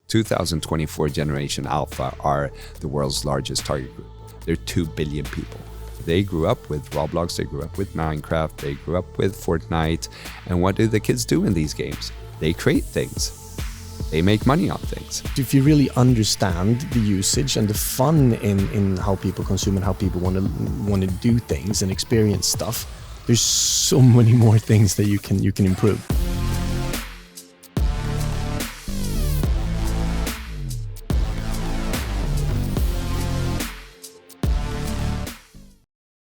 2024 Generation Alpha are the world's largest target group. They're 2 billion people. They grew up with Roblox, they grew up with Minecraft, they grew up with Fortnite. And what do the kids do in these games? They create things. They make money on things. If you really understand the usage and the fun in how people consume and how people want to do things and experience stuff, there's so many more things that you can improve.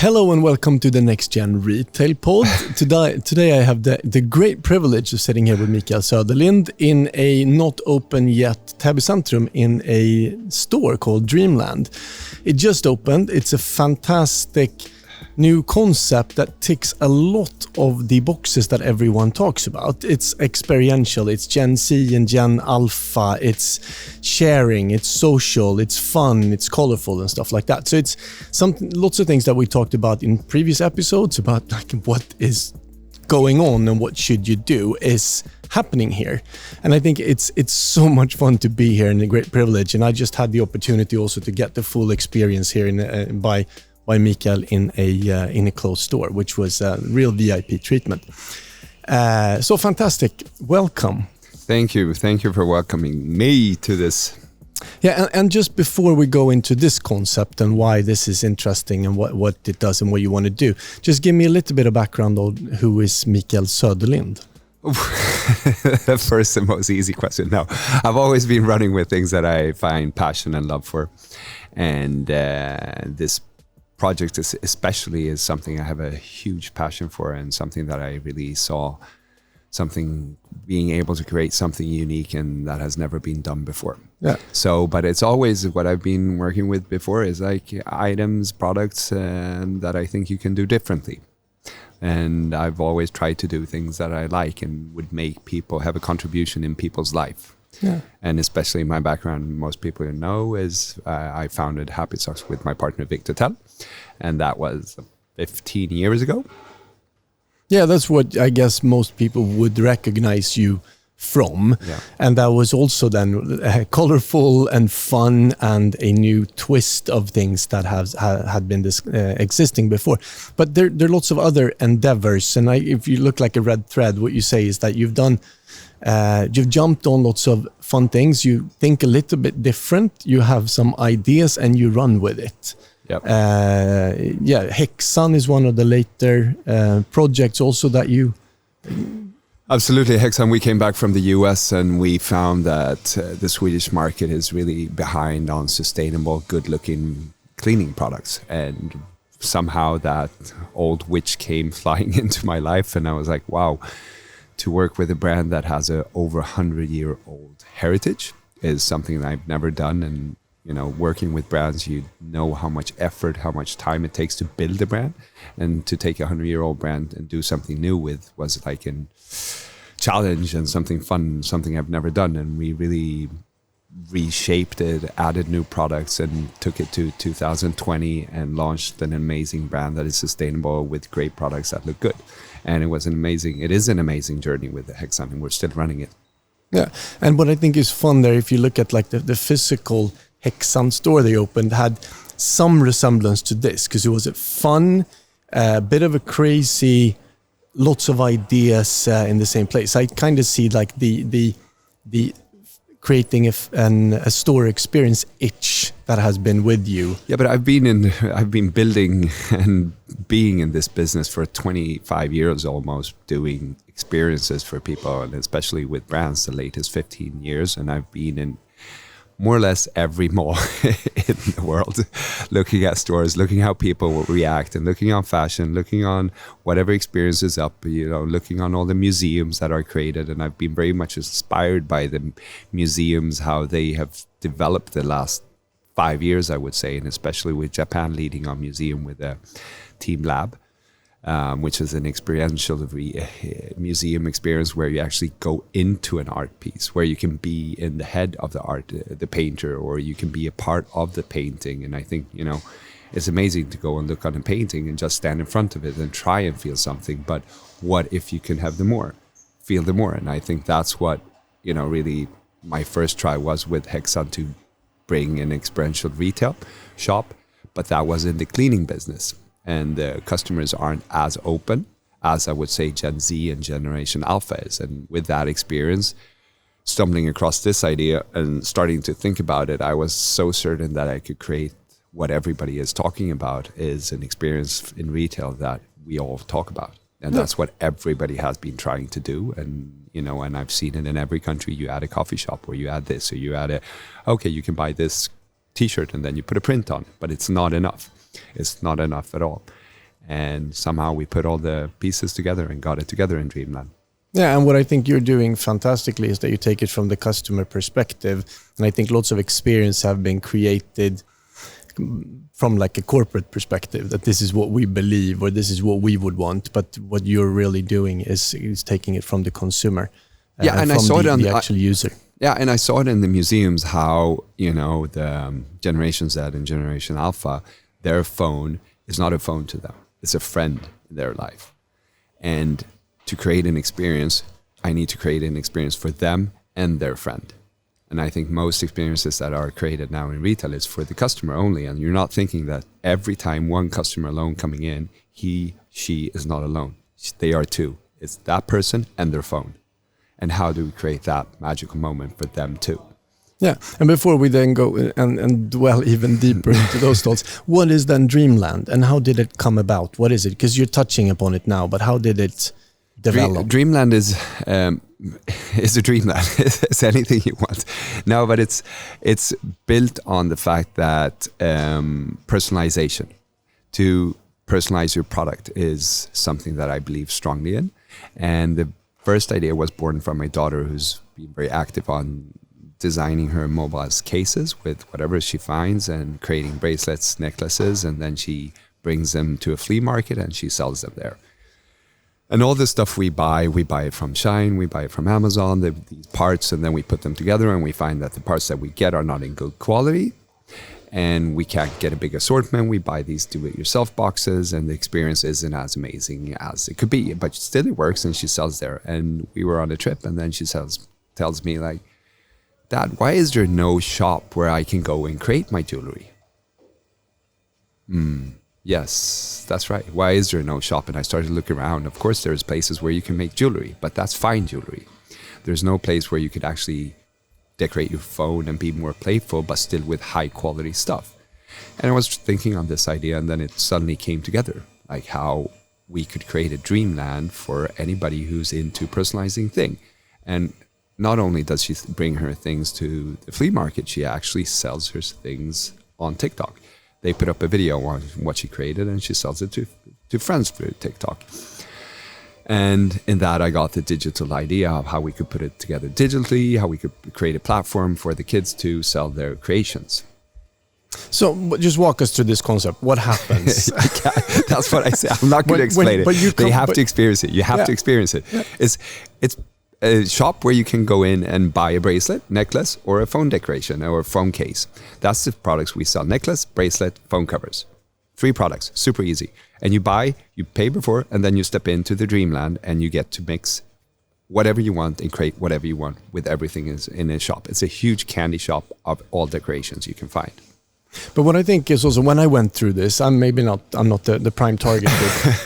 Hello and welcome to the Next Gen Retail Pod. Today I have the great privilege of sitting here with Mikael Söderlindh in a not open yet Täby Centrum in a store called DRMLND. It just opened. It's a fantastic new concept that ticks a lot of the boxes that everyone talks about. It's experiential, it's Gen Z and Gen Alpha, it's sharing, it's social, it's fun, it's colorful and stuff like that. So it's lots of things that we talked about in previous episodes about like what is going on and what should you do is happening here. And I think it's so much fun to be here and a great privilege. And I just had the opportunity also to get the full experience here by Mikael in a closed store, which was a real VIP treatment. So fantastic. Welcome. Thank you for welcoming me to this. Yeah, and just before we go into this concept and why this is interesting and what it does and what you want to do, just give me a little bit of background on who is Mikael Söderlindh. First and most easy question. No, I've always been running with things that I find passion and love for. And this project especially is something I have a huge passion for and something that I really saw being able to create something unique and that has never been done before. Yeah. So, but it's always what I've been working with before is like items, products that I think you can do differently. And I've always tried to do things that I like and would make people have a contribution in people's life. Yeah. And especially my background, most people know is I founded Happy Socks with my partner Victor Tell, and that was 15 years ago. Yeah, that's what I guess most people would recognize you from. Yeah. And that was also then colorful and fun and a new twist of things that had been existing before. But there are lots of other endeavors, and if you look like a red thread, what you say is that you've jumped on lots of fun things. You think a little bit different. You have some ideas and you run with it. Yep. Hexan is one of the later projects also that you... Absolutely. Hexan, we came back from the US and we found that the Swedish market is really behind on sustainable, good-looking cleaning products. And somehow that old witch came flying into my life and I was like, wow, to work with a brand that has a over 100-year-old heritage is something that I've never done. And, you know, working with brands, you know how much effort, how much time it takes to build a brand. And to take a 100-year-old brand and do something new with was like a challenge and something fun, something I've never done. And we really reshaped it, added new products and took it to 2020 and launched an amazing brand that is sustainable with great products that look good. And it is an amazing journey with the Hexan, and we're still running it. Yeah, and what I think is fun there, if you look at like the physical Hexan store they opened, had some resemblance to this, because it was a fun, bit of a crazy, lots of ideas in the same place. I kind of see like the creating a store experience itch that has been with you. Yeah, but I've been building and being in this business for 25 years almost, doing experiences for people, and especially with brands the latest 15 years. And I've been in more or less every mall in the world, looking at stores, looking how people will react, and looking on fashion, looking on whatever experience is up, you know, looking on all the museums that are created. And I've been very much inspired by the museums, how they have developed the last 5 years, I would say, and especially with Japan leading our museum with a team lab. Which is an experiential museum experience where you actually go into an art piece, where you can be in the head of the painter, or you can be a part of the painting. And I think, you know, it's amazing to go and look on a painting and just stand in front of it and try and feel something. But what if you can have feel the more? And I think that's what, you know, really my first try was with Hexan to bring an experiential retail shop, but that was in the cleaning business. And the customers aren't as open as I would say Gen Z and Generation Alpha is. And with that experience, stumbling across this idea and starting to think about it, I was so certain that I could create what everybody is talking about, is an experience in retail that we all talk about. And that's what everybody has been trying to do. And, you know, and I've seen it in every country. You add a coffee shop, or you add this, or you add okay, you can buy this t-shirt and then you put a print on it, but it's not enough. It's not enough at all. And somehow we put all the pieces together and got it together in Dreamland. Yeah, and what I think you're doing fantastically is that you take it from the customer perspective. And I think lots of experience have been created from like a corporate perspective, that this is what we believe or this is what we would want. But what you're really doing is taking it from the consumer. And I saw it on the actual user. Yeah, and I saw it in the museums how, you know, the Generation Z and Generation Alpha, their phone is not a phone to them. It's a friend in their life. And to create an experience, I need to create an experience for them and their friend. And I think most experiences that are created now in retail is for the customer only. And you're not thinking that every time one customer alone coming in, she is not alone. They are two. It's that person and their phone. And how do we create that magical moment for them too? Yeah, and before we then go and dwell even deeper into those thoughts, what is then Dreamland and how did it come about? What is it? Because you're touching upon it now, but how did it develop? Dreamland is a dreamland. It's anything you want. No, but it's built on the fact that personalization, to personalize your product, is something that I believe strongly in. And the first idea was born from my daughter, who's been very active on designing her mobile cases with whatever she finds and creating bracelets, necklaces, and then she brings them to a flea market and she sells them there. And all the stuff we buy it from Shine, we buy it from Amazon, these parts, and then we put them together and we find that the parts that we get are not in good quality and we can't get a big assortment. We buy these do-it-yourself boxes and the experience isn't as amazing as it could be, but still it works and she sells there. And we were on a trip and then she tells me like, Dad, why is there no shop where I can go and create my jewelry? Yes, that's right. Why is there no shop? And I started to look around. Of course, there's places where you can make jewelry, but that's fine jewelry. There's no place where you could actually decorate your phone and be more playful, but still with high quality stuff. And I was thinking on this idea, and then it suddenly came together, like how we could create a dreamland for anybody who's into personalizing thing. And not only does she bring her things to the flea market, she actually sells her things on TikTok. They put up a video on what she created and she sells it to friends through TikTok. And in that, I got the digital idea of how we could put it together digitally, how we could create a platform for the kids to sell their creations. So just walk us through this concept. What happens? That's what I say. I'm not going to explain it. They have to experience it. You have to experience it. Yeah. It's a shop where you can go in and buy a bracelet, necklace, or a phone decoration or a phone case. That's the products we sell: necklace, bracelet, phone covers. 3 products, super easy. And you pay before, and then you step into the Dreamland and you get to mix whatever you want and create whatever you want with everything is in a shop. It's a huge candy shop of all decorations you can find. But what I think is also, when I went through this, I'm not the prime target,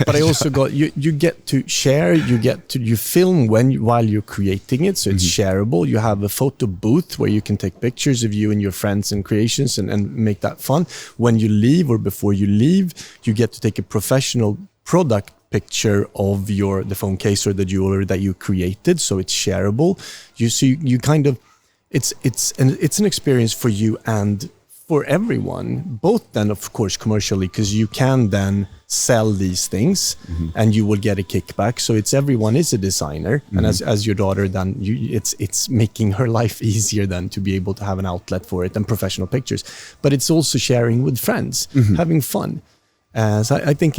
but I also got, you get to share, you film while you're creating it, so it's shareable. You have a photo booth where you can take pictures of you and your friends and creations and make that fun. When you leave or before you leave, you get to take a professional product picture of the phone case or the jewelry that you created, so it's shareable. You kind of, it's an experience for you and for everyone, both then of course commercially, because you can then sell these things and you will get a kickback. So everyone is a designer, and as your daughter, then it's making her life easier then to be able to have an outlet for it and professional pictures. But it's also sharing with friends, having fun. So I think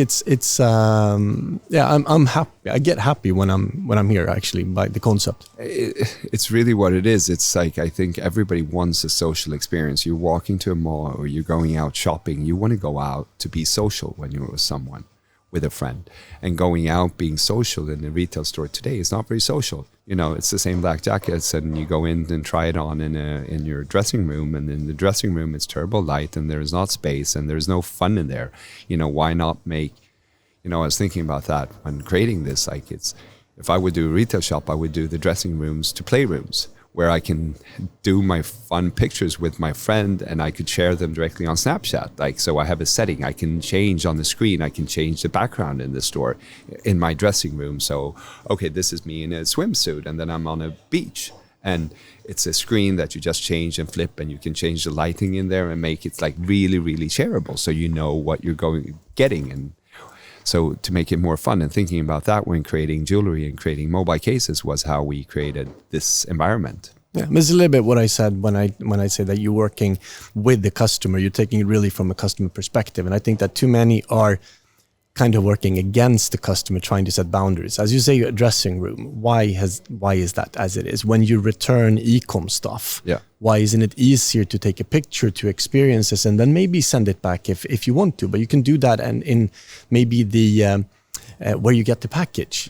I'm happy. I get happy when I'm here actually by the concept. It's really what it is. It's like, I think everybody wants a social experience. You're walking to a mall or you're going out shopping. You want to go out to be social when you're with someone. with a friend. And going out, being social in a retail store today is not very social. You know, it's the same black jackets, and you go in and try it on in your dressing room, and in the dressing room it's terrible light, and there's not space, and there's no fun in there. You know, why not make, you know, I was thinking about that when creating this, like if I would do a retail shop, I would do the dressing rooms to playrooms, where I can do my fun pictures with my friend, and I could share them directly on Snapchat. Like, so I have a setting I can change on the screen. I can change the background in the store in my dressing room. So, okay, this is me in a swimsuit, and then I'm on a beach, and it's a screen that you just change and flip, and you can change the lighting in there and make it like really, really shareable. So you know what you're getting. And so to make it more fun, and thinking about that when creating jewelry and creating mobile cases was how we created this environment. Yeah, it's a little bit what I said when I say that you're working with the customer. You're taking it really from a customer perspective, and I think that too many are kind of working against the customer, trying to set boundaries. As you say, a dressing room. Why is that as it is? When you return e-com stuff, why isn't it easier to take a picture to experiences and then maybe send it back if you want to? But you can do that and in maybe the where you get the package.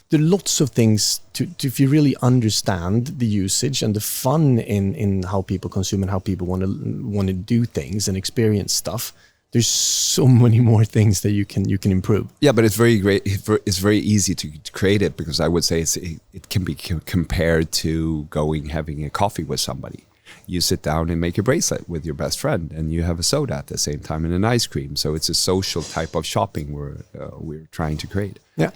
There are lots of things to if you really understand the usage and the fun in how people consume and how people want to do things and experience stuff. There's so many more things that you can improve. Yeah, but it's very great. It's very easy to create it, because I would say it can be compared to having a coffee with somebody. You sit down and make a bracelet with your best friend, and you have a soda at the same time and an ice cream. So it's a social type of shopping we're trying to create. Yeah,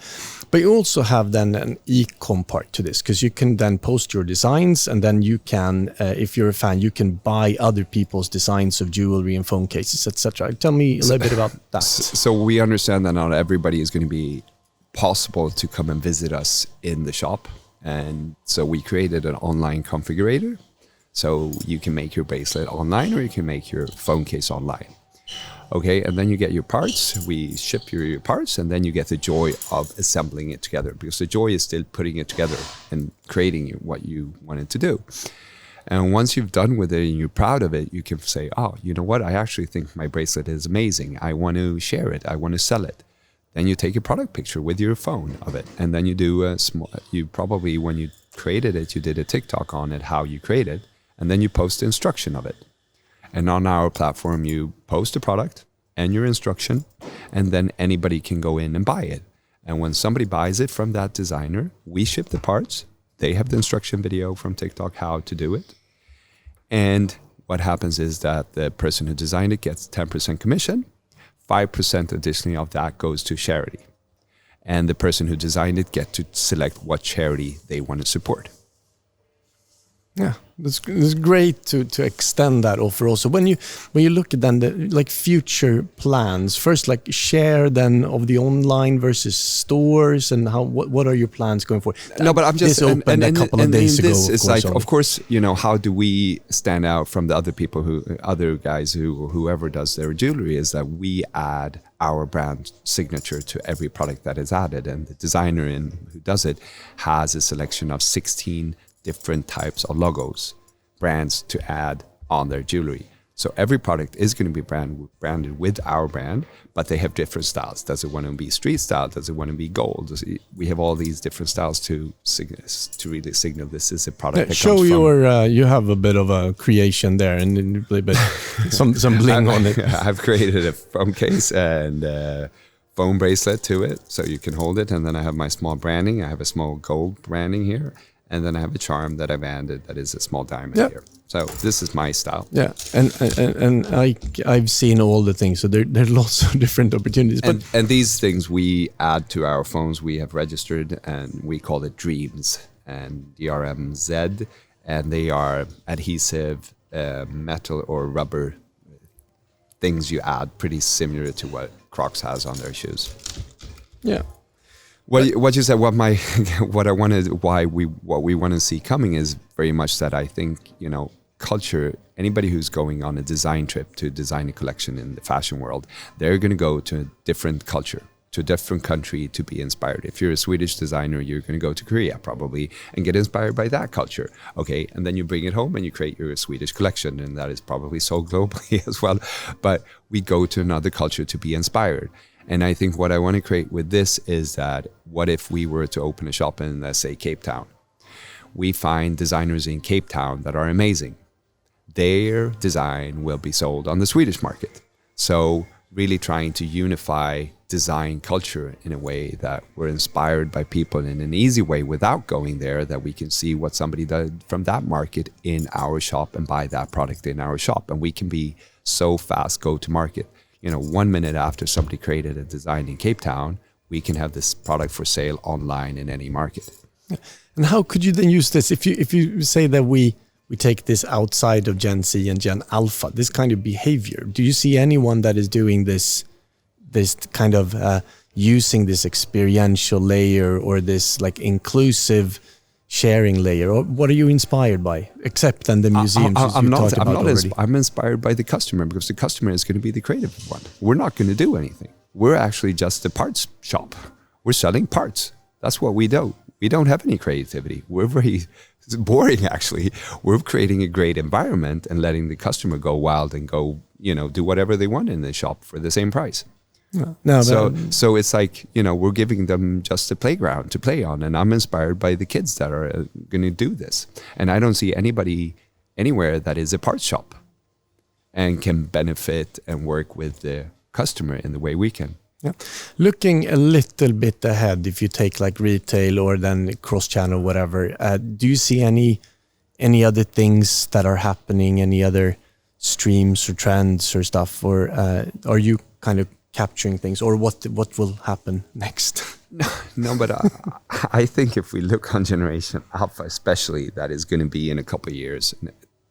but you also have then an e-com part to this, because you can then post your designs, and then you can, if you're a fan, you can buy other people's designs of jewelry and phone cases, etc. Tell me a little bit about that. So we understand that not everybody is going to be possible to come and visit us in the shop, and so we created an online configurator. So you can make your bracelet online, or you can make your phone case online. Okay, and then you get your parts. We ship your parts, and then you get the joy of assembling it together, because the joy is still putting it together and creating what you wanted to do. And once you've done with it and you're proud of it, you can say, oh, you know what? I actually think my bracelet is amazing. I want to share it. I want to sell it. Then you take a product picture with your phone of it, and then you do you probably, when you created it, you did a TikTok on it, how you created, and then you post the instruction of it. And on our platform, you post the product and your instruction, and then anybody can go in and buy it. And when somebody buys it from that designer, we ship the parts. They have the instruction video from TikTok how to do it. And what happens is that the person who designed it gets 10% commission. 5% additionally of that goes to charity. And the person who designed it gets to select what charity they want to support. Yeah, it's great to extend that offer also. When you look at then the future plans, first share then of the online versus stores, and what are your plans going forward? No, but I'm just this opened a couple of days ago. It's of course, how do we stand out from the other people other guys whoever does their jewelry, is that we add our brand signature to every product that is added, and the designer who does it has a selection of 16 different types of logos, brands to add on their jewelry. So every product is going to be branded with our brand, but they have different styles. Does it want to be street style? Does it want to be gold? We have all these different styles to really signal this is a product. That show comes your you have a bit of a creation there, and a little bit some bling on it. I've created a phone case and phone bracelet to it, so you can hold it. And then I have my small branding. I have a small gold branding here. And then I have a charm that I've added that is a small diamond here. So this is my style. Yeah, and I've seen all the things. So there are lots of different opportunities. And these things we add to our phones. We have registered, and we call it Dreams and DRMZ, and they are adhesive metal or rubber things you add, pretty similar to what Crocs has on their shoes. Yeah. What you said, what we want to see coming is very much that I think, culture, anybody who's going on a design trip to design a collection in the fashion world, they're going to go to a different culture, to a different country to be inspired. If you're a Swedish designer, you're going to go to Korea probably and get inspired by that culture. Okay, and then you bring it home and you create your Swedish collection, and that is probably sold globally as well. But we go to another culture to be inspired. And I think what I want to create with this is that what if we were to open a shop in, let's say, Cape Town? We find designers in Cape Town that are amazing. Their design will be sold on the Swedish market. So really trying to unify design culture in a way that we're inspired by people in an easy way without going there, that we can see what somebody did from that market in our shop and buy that product in our shop. And we can be so fast go to market. 1 minute after somebody created a design in Cape Town, we can have this product for sale online in any market. And how could you then use this if you say that we take this outside of Gen Z and Gen Alpha, this kind of behavior? Do you see anyone that is doing this kind of using this experiential layer or this like inclusive sharing layer? Or what are you inspired by, except then the museums I'm inspired by the customer, because the customer is going to be the creative one. We're not going to do anything. We're actually just a parts shop. We're selling parts. That's what we do. We don't have any creativity. We're very boring, actually. We're creating a great environment and letting the customer go wild and go, do whatever they want in the shop for the same price. So it's like, we're giving them just a playground to play on. And I'm inspired by the kids that are going to do this. And I don't see anybody anywhere that is a parts shop and can benefit and work with the customer in the way we can. Yeah. Looking a little bit ahead, if you take like retail or then cross-channel, whatever, do you see any other things that are happening, any other streams or trends or stuff, or are you kind of capturing things, or what will happen next? No, but I think if we look on Generation Alpha, especially, that is going to be in a couple of years.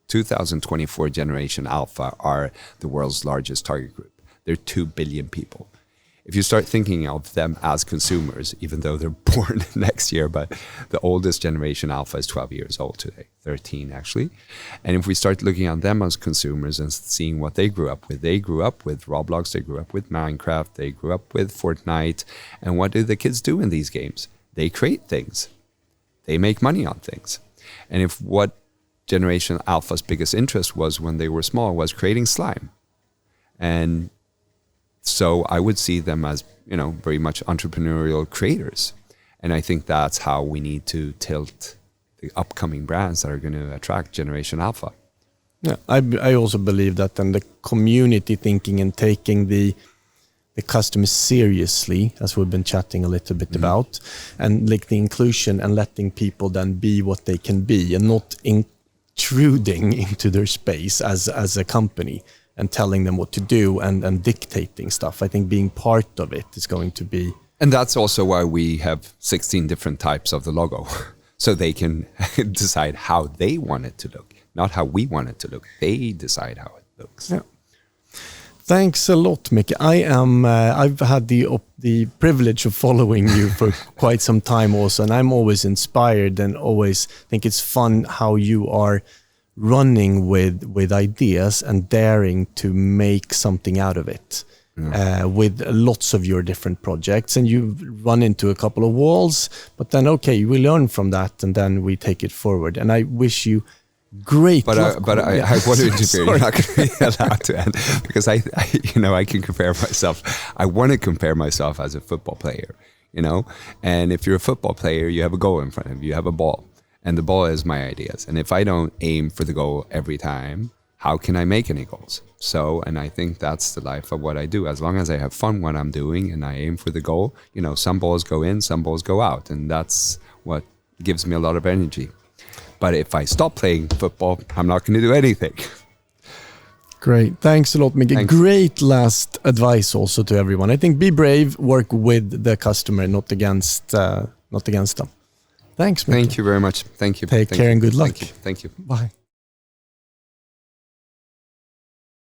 2024 Generation Alpha are the world's largest target group. They're 2 billion people. If you start thinking of them as consumers, even though they're born next year, but the oldest Generation Alpha is 12 years old today, 13 actually. And if we start looking at them as consumers and seeing what they grew up with Roblox, they grew up with Minecraft, they grew up with Fortnite. And what do the kids do in these games? They create things. They make money on things. And if what Generation Alpha's biggest interest was when they were small was creating slime. And so I would see them as, very much entrepreneurial creators. And I think that's how we need to tilt the upcoming brands that are going to attract Generation Alpha. Yeah, I also believe that, and the community thinking and taking the customers seriously, as we've been chatting a little bit about, and like the inclusion and letting people then be what they can be and not intruding into their space as a company and telling them what to do and dictating stuff. I think being part of it is going to be... And that's also why we have 16 different types of the logo. So they can decide how they want it to look, not how we want it to look. They decide how it looks. Yeah. Thanks a lot, Mikael. I've had the privilege of following you for quite some time also, and I'm always inspired and always think it's fun how you are running with ideas and daring to make something out of it. With lots of your different projects, and you run into a couple of walls, but then we learn from that and then we take it forward. And I wish you great luck. I want to interfere. You're not going to be allowed to end, because I can compare myself. I want to compare myself as a football player, and if you're a football player, you have a goal in front of you, you have a ball, and the ball is my ideas. And if I don't aim for the goal every time, how can I make any goals? So, and I think that's the life of what I do. As long as I have fun what I'm doing and I aim for the goal, some balls go in, some balls go out. And that's what gives me a lot of energy. But if I stop playing football, I'm not going to do anything. Great. Thanks a lot, Mikael. Great last advice also to everyone. I think be brave, work with the customer, not against them. Thanks, Mikael. Thank you very much. Thank you. Take care and good luck. Thank you. Bye.